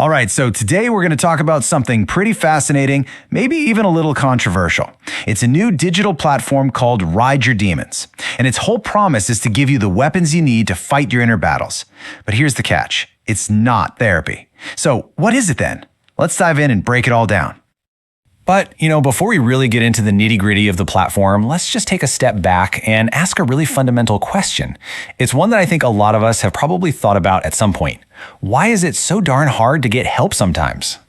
All right, so today we're going to talk about something pretty fascinating, maybe even a little controversial. It's a new digital platform called Ride Your Demons, and its whole promise is to give you the weapons you need to fight your inner battles. But here's the catch. It's not therapy. So what is it then? Let's dive in and break it all down. But, before we really get into the nitty-gritty of the platform, let's just take a step back and ask a really fundamental question. It's one that I think a lot of us have probably thought about at some point. Why is it so darn hard to get help sometimes?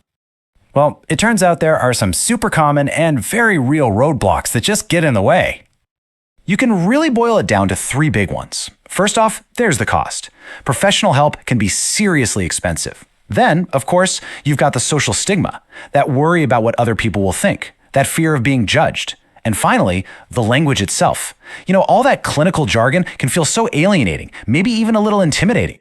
Well, it turns out there are some super common and very real roadblocks that just get in the way. You can really boil it down to three big ones. First off, there's the cost. Professional help can be seriously expensive. Then, of course, you've got the social stigma, that worry about what other people will think, that fear of being judged. And finally, the language itself. All that clinical jargon can feel so alienating, maybe even a little intimidating.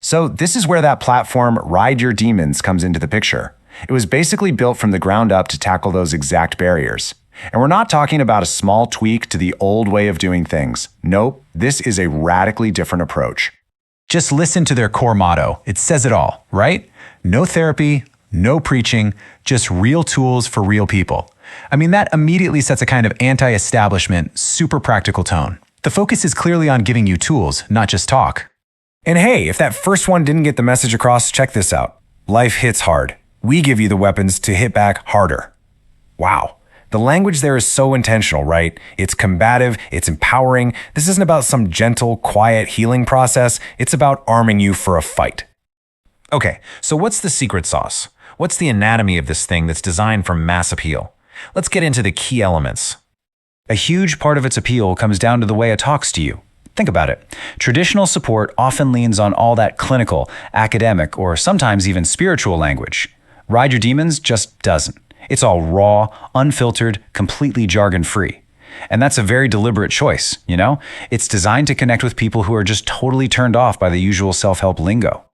So this is where that platform, Ride Your Demons, comes into the picture. It was basically built from the ground up to tackle those exact barriers. And we're not talking about a small tweak to the old way of doing things. Nope, this is a radically different approach. Just listen to their core motto. It says it all, right? No therapy, no preaching, just real tools for real people. That immediately sets a kind of anti-establishment, super practical tone. The focus is clearly on giving you tools, not just talk. And hey, if that first one didn't get the message across, check this out. Life hits hard. We give you the weapons to hit back harder. Wow. The language there is so intentional, right? It's combative, it's empowering. This isn't about some gentle, quiet healing process. It's about arming you for a fight. Okay, so what's the secret sauce? What's the anatomy of this thing that's designed for mass appeal? Let's get into the key elements. A huge part of its appeal comes down to the way it talks to you. Think about it. Traditional support often leans on all that clinical, academic, or sometimes even spiritual language. Ride Your Demons just doesn't. It's all raw, unfiltered, completely jargon-free. And that's a very deliberate choice, It's designed to connect with people who are just totally turned off by the usual self-help lingo.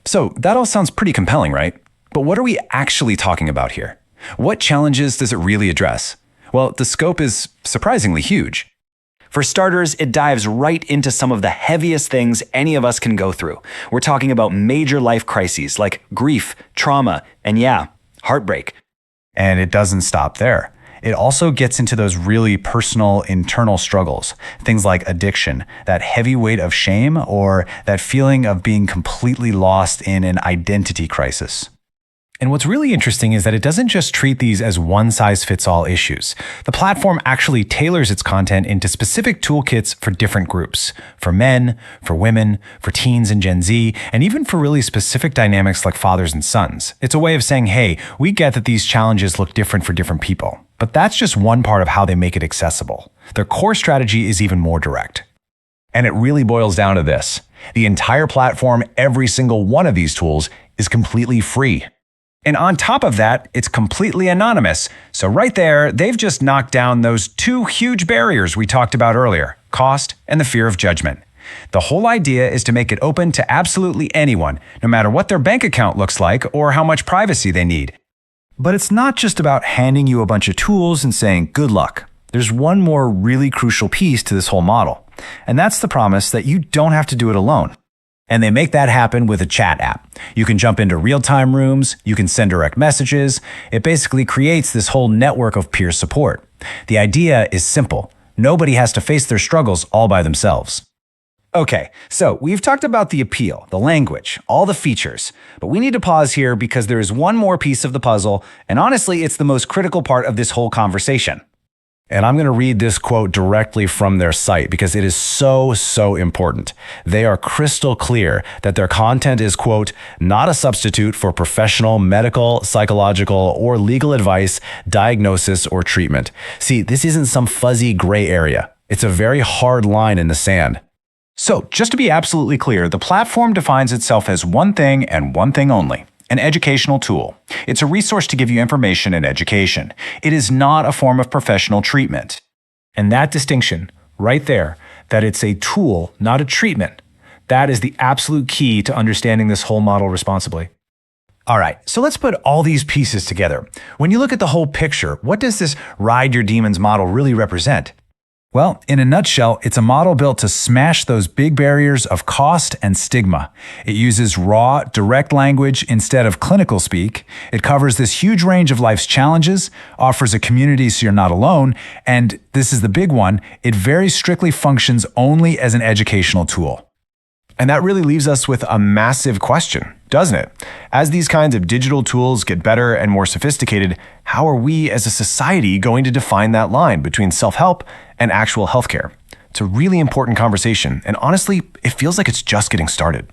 So that all sounds pretty compelling, right? But what are we actually talking about here? What challenges does it really address? Well, the scope is surprisingly huge. For starters, it dives right into some of the heaviest things any of us can go through. We're talking about major life crises like grief, trauma, and heartbreak. And it doesn't stop there. It also gets into those really personal internal struggles, things like addiction, that heavy weight of shame, or that feeling of being completely lost in an identity crisis. And what's really interesting is that it doesn't just treat these as one-size-fits-all issues. The platform actually tailors its content into specific toolkits for different groups, for men, for women, for teens and Gen Z, and even for really specific dynamics like fathers and sons. It's a way of saying, hey, we get that these challenges look different for different people. But that's just one part of how they make it accessible. Their core strategy is even more direct. And it really boils down to this. The entire platform, every single one of these tools, is completely free. And on top of that, it's completely anonymous. So right there, they've just knocked down those two huge barriers we talked about earlier, cost and the fear of judgment. The whole idea is to make it open to absolutely anyone, no matter what their bank account looks like or how much privacy they need. But it's not just about handing you a bunch of tools and saying, good luck. There's one more really crucial piece to this whole model, and that's the promise that you don't have to do it alone. And they make that happen with a chat app. You can jump into real-time rooms, you can send direct messages. It basically creates this whole network of peer support. The idea is simple. Nobody has to face their struggles all by themselves. Okay, so we've talked about the appeal, the language, all the features, but we need to pause here because there is one more piece of the puzzle, and honestly, it's the most critical part of this whole conversation. And I'm going to read this quote directly from their site because it is so important. They are crystal clear that their content is, quote, not a substitute for professional medical, psychological, or legal advice, diagnosis, or treatment. See, this isn't some fuzzy gray area. It's a very hard line in the sand. So, just to be absolutely clear, the platform defines itself as one thing and one thing only. An educational tool. It's a resource to give you information and education. It is not a form of professional treatment. And that distinction, right there, that it's a tool, not a treatment, that is the absolute key to understanding this whole model responsibly. All right, so let's put all these pieces together. When you look at the whole picture, what does this Ride Your Demons model really represent? Well, in a nutshell, it's a model built to smash those big barriers of cost and stigma. It uses raw, direct language instead of clinical speak. It covers this huge range of life's challenges, offers a community so you're not alone, and this is the big one, it very strictly functions only as an educational tool. And that really leaves us with a massive question, doesn't it? As these kinds of digital tools get better and more sophisticated, how are we as a society going to define that line between self-help and actual healthcare? It's a really important conversation, and honestly, it feels like it's just getting started.